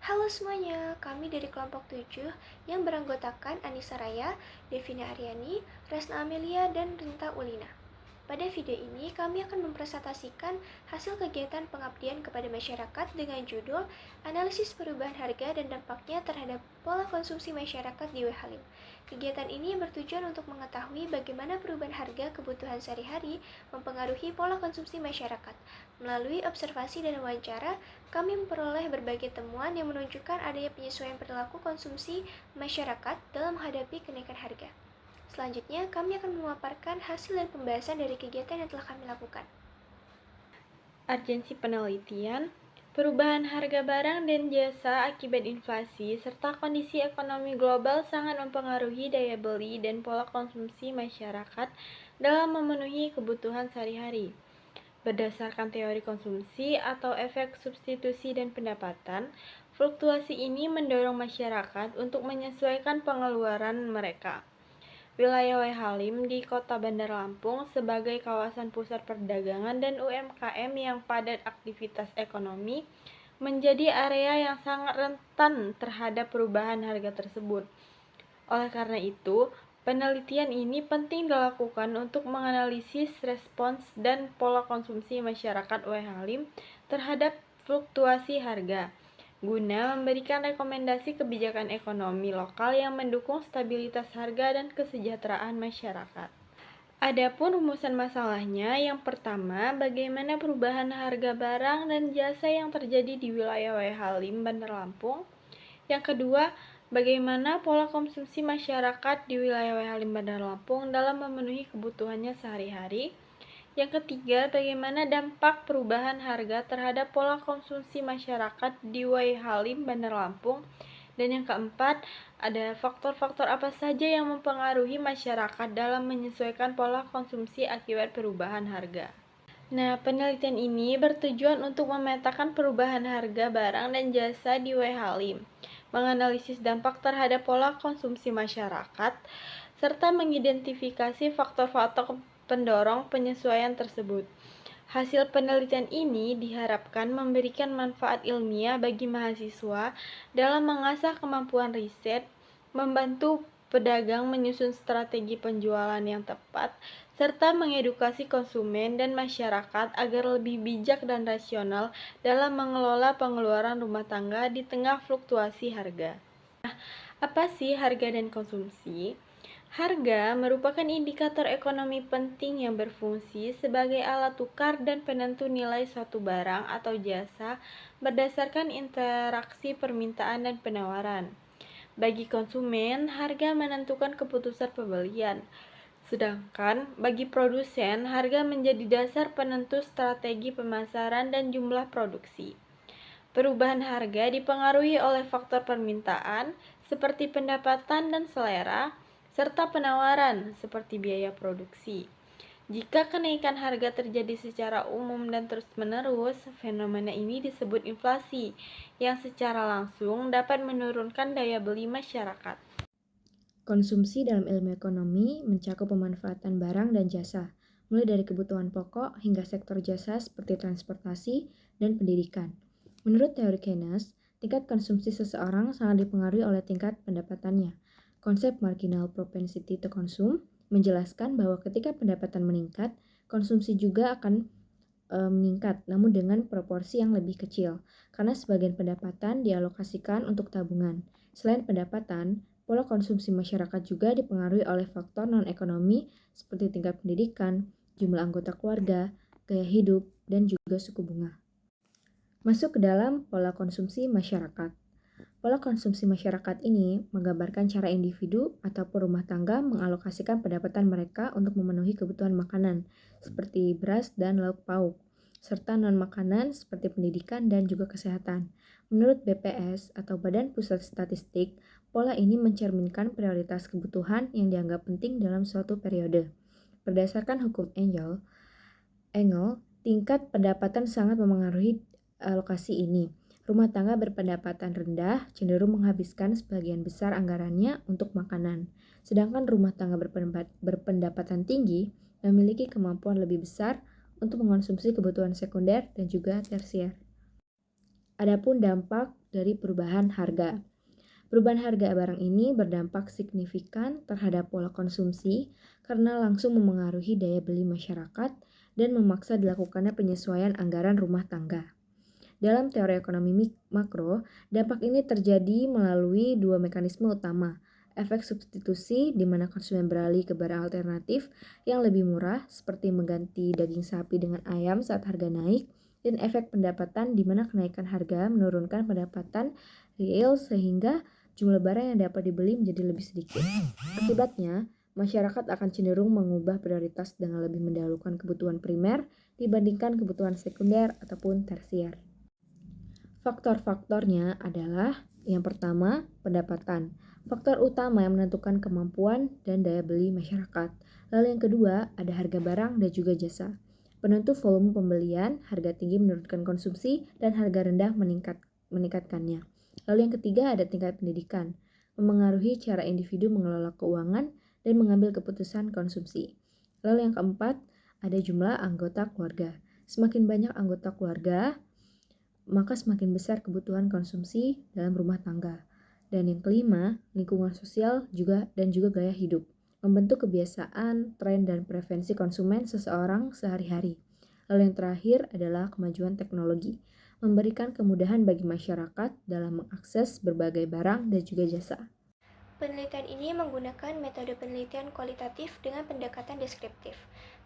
Halo semuanya, kami dari kelompok 7 yang beranggotakan Anissa Raya, Devina Aryani, Resna Amelia, dan Rinta Ulina. Pada video ini, kami akan mempresentasikan hasil kegiatan pengabdian kepada masyarakat dengan judul Analisis Perubahan Harga dan Dampaknya Terhadap Pola Konsumsi Masyarakat di Halim. Kegiatan ini bertujuan untuk mengetahui bagaimana perubahan harga kebutuhan sehari-hari mempengaruhi pola konsumsi masyarakat. Melalui observasi dan wawancara, kami memperoleh berbagai temuan yang menunjukkan adanya penyesuaian perilaku konsumsi masyarakat dalam menghadapi kenaikan harga. Selanjutnya, kami akan memaparkan hasil dan pembahasan dari kegiatan yang telah kami lakukan. Urgensi penelitian, perubahan harga barang dan jasa akibat inflasi, serta kondisi ekonomi global sangat mempengaruhi daya beli dan pola konsumsi masyarakat dalam memenuhi kebutuhan sehari-hari. Berdasarkan teori konsumsi atau efek substitusi dan pendapatan, fluktuasi ini mendorong masyarakat untuk menyesuaikan pengeluaran mereka. Wilayah Halim di Kota Bandar Lampung sebagai kawasan pusat perdagangan dan UMKM yang padat aktivitas ekonomi menjadi area yang sangat rentan terhadap perubahan harga tersebut. Oleh karena itu, penelitian ini penting dilakukan untuk menganalisis respons dan pola konsumsi masyarakat Halim terhadap fluktuasi harga, guna memberikan rekomendasi kebijakan ekonomi lokal yang mendukung stabilitas harga dan kesejahteraan masyarakat. Adapun rumusan masalahnya, yang pertama, bagaimana perubahan harga barang dan jasa yang terjadi di wilayah Halim, Bandar Lampung. Yang kedua, bagaimana pola konsumsi masyarakat di wilayah Halim, Bandar Lampung dalam memenuhi kebutuhannya sehari-hari. Yang ketiga, bagaimana dampak perubahan harga terhadap pola konsumsi masyarakat di Halim, Bandar Lampung. Dan yang keempat, ada faktor-faktor apa saja yang mempengaruhi masyarakat dalam menyesuaikan pola konsumsi akibat perubahan harga. Nah, penelitian ini bertujuan untuk memetakan perubahan harga barang dan jasa di Halim, menganalisis dampak terhadap pola konsumsi masyarakat, serta mengidentifikasi faktor-faktor pendorong penyesuaian tersebut. Hasil penelitian ini diharapkan memberikan manfaat ilmiah bagi mahasiswa dalam mengasah kemampuan riset, membantu pedagang menyusun strategi penjualan yang tepat, serta mengedukasi konsumen dan masyarakat agar lebih bijak dan rasional dalam mengelola pengeluaran rumah tangga di tengah fluktuasi harga. Apa sih harga dan konsumsi? Harga merupakan indikator ekonomi penting yang berfungsi sebagai alat tukar dan penentu nilai suatu barang atau jasa berdasarkan interaksi permintaan dan penawaran. Bagi konsumen, harga menentukan keputusan pembelian. Sedangkan bagi produsen, harga menjadi dasar penentu strategi pemasaran dan jumlah produksi. Perubahan harga dipengaruhi oleh faktor permintaan seperti pendapatan dan selera, serta penawaran seperti biaya produksi. Jika kenaikan harga terjadi secara umum dan terus-menerus, fenomena ini disebut inflasi, yang secara langsung dapat menurunkan daya beli masyarakat. Konsumsi dalam ilmu ekonomi mencakup pemanfaatan barang dan jasa, mulai dari kebutuhan pokok hingga sektor jasa seperti transportasi dan pendidikan. Menurut teori Keynes, tingkat konsumsi seseorang sangat dipengaruhi oleh tingkat pendapatannya. Konsep marginal propensity to consume menjelaskan bahwa ketika pendapatan meningkat, konsumsi juga akan meningkat, namun dengan proporsi yang lebih kecil, karena sebagian pendapatan dialokasikan untuk tabungan. Selain pendapatan, pola konsumsi masyarakat juga dipengaruhi oleh faktor non-ekonomi seperti tingkat pendidikan, jumlah anggota keluarga, gaya hidup, dan juga suku bunga. Masuk ke dalam pola konsumsi masyarakat. Pola konsumsi masyarakat ini menggambarkan cara individu ataupun rumah tangga mengalokasikan pendapatan mereka untuk memenuhi kebutuhan makanan, seperti beras dan lauk pauk, serta non-makanan seperti pendidikan dan juga kesehatan. Menurut BPS atau Badan Pusat Statistik, pola ini mencerminkan prioritas kebutuhan yang dianggap penting dalam suatu periode. Berdasarkan hukum Engel, tingkat pendapatan sangat memengaruhi alokasi ini. Rumah tangga berpendapatan rendah cenderung menghabiskan sebagian besar anggarannya untuk makanan, sedangkan rumah tangga berpendapatan tinggi memiliki kemampuan lebih besar untuk mengonsumsi kebutuhan sekunder dan juga tersier. Adapun dampak dari perubahan harga. Perubahan harga barang ini berdampak signifikan terhadap pola konsumsi karena langsung memengaruhi daya beli masyarakat dan memaksa dilakukannya penyesuaian anggaran rumah tangga. Dalam teori ekonomi makro, dampak ini terjadi melalui dua mekanisme utama. Efek substitusi, di mana konsumen beralih ke barang alternatif yang lebih murah, seperti mengganti daging sapi dengan ayam saat harga naik, dan efek pendapatan, di mana kenaikan harga menurunkan pendapatan real sehingga jumlah barang yang dapat dibeli menjadi lebih sedikit. Akibatnya, masyarakat akan cenderung mengubah prioritas dengan lebih mendahulukan kebutuhan primer dibandingkan kebutuhan sekunder ataupun tersier. Faktor-faktornya adalah yang pertama, pendapatan. Faktor utama yang menentukan kemampuan dan daya beli masyarakat. Lalu yang kedua, ada harga barang dan juga jasa. Penentu volume pembelian, harga tinggi menurunkan konsumsi, dan harga rendah meningkatkannya. Lalu yang ketiga, ada tingkat pendidikan. Memengaruhi cara individu mengelola keuangan dan mengambil keputusan konsumsi. Lalu yang keempat, ada jumlah anggota keluarga. Semakin banyak anggota keluarga, maka semakin besar kebutuhan konsumsi dalam rumah tangga. Dan yang kelima, lingkungan sosial dan juga gaya hidup, membentuk kebiasaan, tren, dan preferensi konsumen seseorang sehari-hari. Lalu yang terakhir adalah kemajuan teknologi, memberikan kemudahan bagi masyarakat dalam mengakses berbagai barang dan juga jasa. Penelitian ini menggunakan metode penelitian kualitatif dengan pendekatan deskriptif.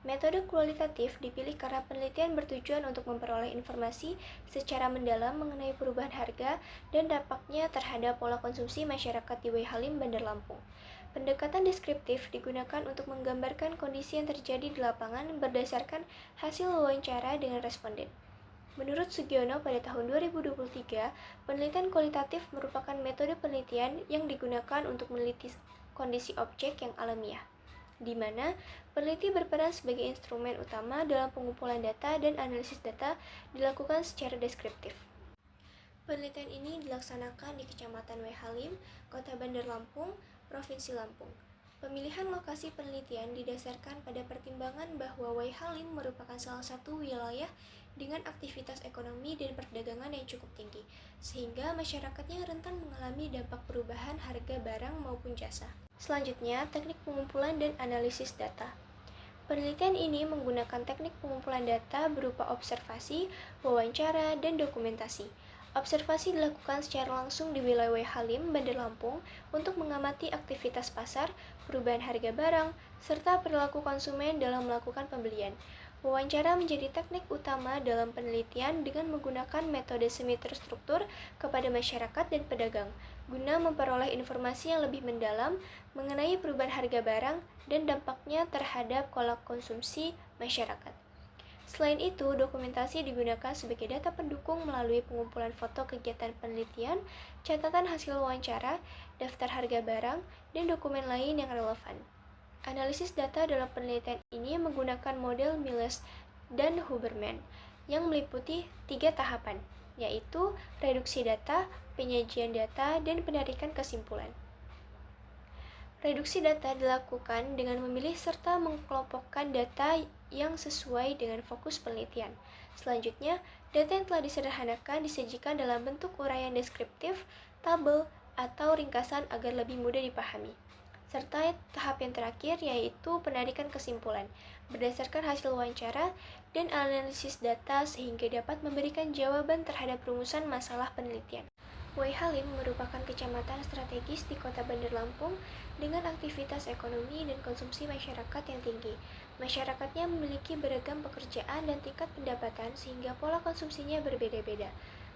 Metode kualitatif dipilih karena penelitian bertujuan untuk memperoleh informasi secara mendalam mengenai perubahan harga dan dampaknya terhadap pola konsumsi masyarakat di Halim, Bandar Lampung. Pendekatan deskriptif digunakan untuk menggambarkan kondisi yang terjadi di lapangan berdasarkan hasil wawancara dengan responden. Menurut Sugiono, pada tahun 2023, penelitian kualitatif merupakan metode penelitian yang digunakan untuk meneliti kondisi objek yang alamiah, di mana peneliti berperan sebagai instrumen utama dalam pengumpulan data dan analisis data dilakukan secara deskriptif. Penelitian ini dilaksanakan di Kecamatan Halim, Kota Bandar Lampung, Provinsi Lampung. Pemilihan lokasi penelitian didasarkan pada pertimbangan bahwa Halim merupakan salah satu wilayah dengan aktivitas ekonomi dan perdagangan yang cukup tinggi, sehingga masyarakatnya rentan mengalami dampak perubahan harga barang maupun jasa. Selanjutnya, teknik pengumpulan dan analisis data. Penelitian ini menggunakan teknik pengumpulan data berupa observasi, wawancara, dan dokumentasi. Observasi dilakukan secara langsung di wilayah Halim, Bandar Lampung untuk mengamati aktivitas pasar, perubahan harga barang, serta perilaku konsumen dalam melakukan pembelian. Wawancara menjadi teknik utama dalam penelitian dengan menggunakan metode semi terstruktur kepada masyarakat dan pedagang, guna memperoleh informasi yang lebih mendalam mengenai perubahan harga barang dan dampaknya terhadap pola konsumsi masyarakat. Selain itu, dokumentasi digunakan sebagai data pendukung melalui pengumpulan foto kegiatan penelitian, catatan hasil wawancara, daftar harga barang, dan dokumen lain yang relevan. Analisis data dalam penelitian ini menggunakan model Miles dan Huberman yang meliputi 3 tahapan, yaitu reduksi data, penyajian data, dan penarikan kesimpulan. Reduksi data dilakukan dengan memilih serta mengelompokkan data yang sesuai dengan fokus penelitian. Selanjutnya, data yang telah disederhanakan disajikan dalam bentuk uraian deskriptif, tabel, atau ringkasan agar lebih mudah dipahami. Serta tahap yang terakhir yaitu penarikan kesimpulan berdasarkan hasil wawancara dan analisis data sehingga dapat memberikan jawaban terhadap rumusan masalah penelitian. Halim merupakan kecamatan strategis di Kota Bandar Lampung dengan aktivitas ekonomi dan konsumsi masyarakat yang tinggi. Masyarakatnya memiliki beragam pekerjaan dan tingkat pendapatan sehingga pola konsumsinya berbeda-beda.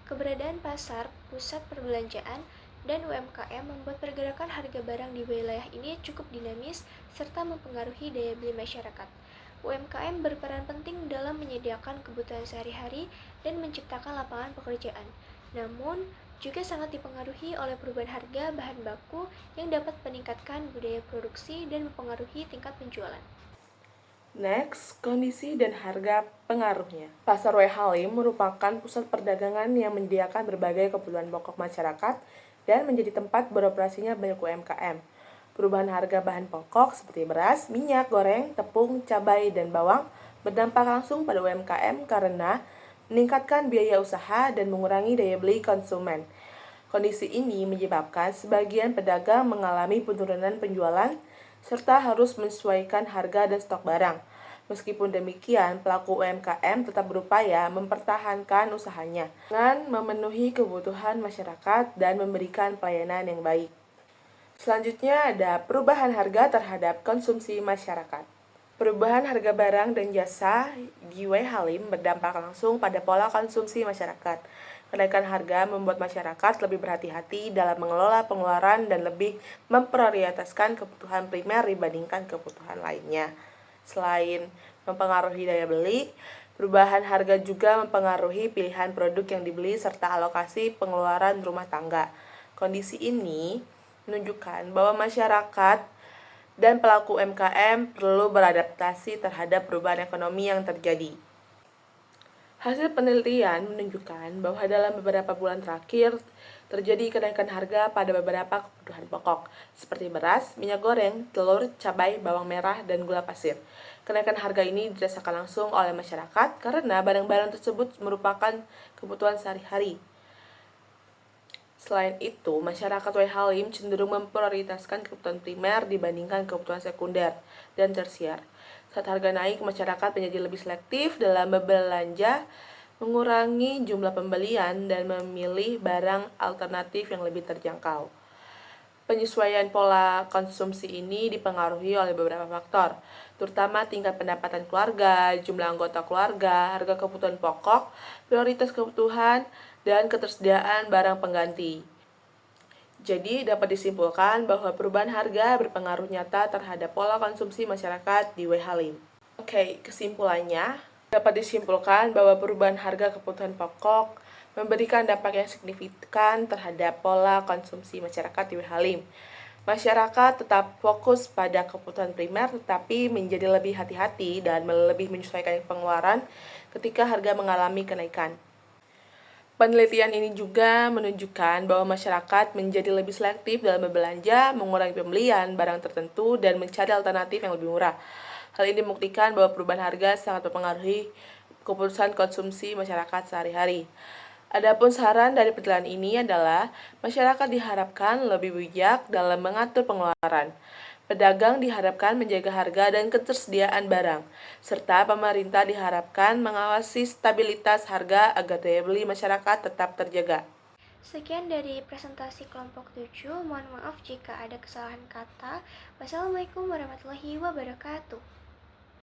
Keberadaan pasar, pusat perbelanjaan, dan UMKM membuat pergerakan harga barang di wilayah ini cukup dinamis serta mempengaruhi daya beli masyarakat. UMKM berperan penting dalam menyediakan kebutuhan sehari-hari dan menciptakan lapangan pekerjaan. Namun, juga sangat dipengaruhi oleh perubahan harga bahan baku yang dapat meningkatkan budaya produksi dan mempengaruhi tingkat penjualan. Next, kondisi dan harga pengaruhnya. Pasar Halim merupakan pusat perdagangan yang menyediakan berbagai kebutuhan pokok masyarakat dan menjadi tempat beroperasinya banyak UMKM. Perubahan harga bahan pokok seperti beras, minyak goreng, tepung, cabai, dan bawang berdampak langsung pada UMKM karena meningkatkan biaya usaha dan mengurangi daya beli konsumen. Kondisi ini menyebabkan sebagian pedagang mengalami penurunan penjualan serta harus menyesuaikan harga dan stok barang. Meskipun demikian, pelaku UMKM tetap berupaya mempertahankan usahanya dengan memenuhi kebutuhan masyarakat dan memberikan pelayanan yang baik. Selanjutnya ada perubahan harga terhadap konsumsi masyarakat. Perubahan harga barang dan jasa di W. Halim berdampak langsung pada pola konsumsi masyarakat. Kenaikan harga membuat masyarakat lebih berhati-hati dalam mengelola pengeluaran dan lebih memprioritaskan kebutuhan primer dibandingkan kebutuhan lainnya. Selain mempengaruhi daya beli, perubahan harga juga mempengaruhi pilihan produk yang dibeli serta alokasi pengeluaran rumah tangga. Kondisi ini menunjukkan bahwa masyarakat dan pelaku UMKM perlu beradaptasi terhadap perubahan ekonomi yang terjadi. Hasil penelitian menunjukkan bahwa dalam beberapa bulan terakhir terjadi kenaikan harga pada beberapa kebutuhan pokok seperti beras, minyak goreng, telur, cabai, bawang merah, dan gula pasir. Kenaikan harga ini dirasakan langsung oleh masyarakat karena barang-barang tersebut merupakan kebutuhan sehari-hari. Selain itu, masyarakat W. Halim cenderung memprioritaskan kebutuhan primer dibandingkan kebutuhan sekunder dan tersier. Saat harga naik, masyarakat menjadi lebih selektif dalam berbelanja, mengurangi jumlah pembelian, dan memilih barang alternatif yang lebih terjangkau. Penyesuaian pola konsumsi ini dipengaruhi oleh beberapa faktor, terutama tingkat pendapatan keluarga, jumlah anggota keluarga, harga kebutuhan pokok, prioritas kebutuhan, dan ketersediaan barang pengganti. Jadi, dapat disimpulkan bahwa perubahan harga berpengaruh nyata terhadap pola konsumsi masyarakat di W. Halim. Oke, kesimpulannya, dapat disimpulkan bahwa perubahan harga kebutuhan pokok memberikan dampak yang signifikan terhadap pola konsumsi masyarakat di W. Halim. Masyarakat tetap fokus pada kebutuhan primer tetapi menjadi lebih hati-hati dan lebih menyesuaikan pengeluaran ketika harga mengalami kenaikan. Penelitian ini juga menunjukkan bahwa masyarakat menjadi lebih selektif dalam berbelanja, mengurangi pembelian barang tertentu, dan mencari alternatif yang lebih murah. Hal ini membuktikan bahwa perubahan harga sangat mempengaruhi keputusan konsumsi masyarakat sehari-hari. Adapun saran dari penelitian ini adalah masyarakat diharapkan lebih bijak dalam mengatur pengeluaran. Pedagang diharapkan menjaga harga dan ketersediaan barang, serta pemerintah diharapkan mengawasi stabilitas harga agar daya beli masyarakat tetap terjaga. Sekian dari presentasi kelompok 7. Mohon maaf jika ada kesalahan kata. Wassalamualaikum warahmatullahi wabarakatuh.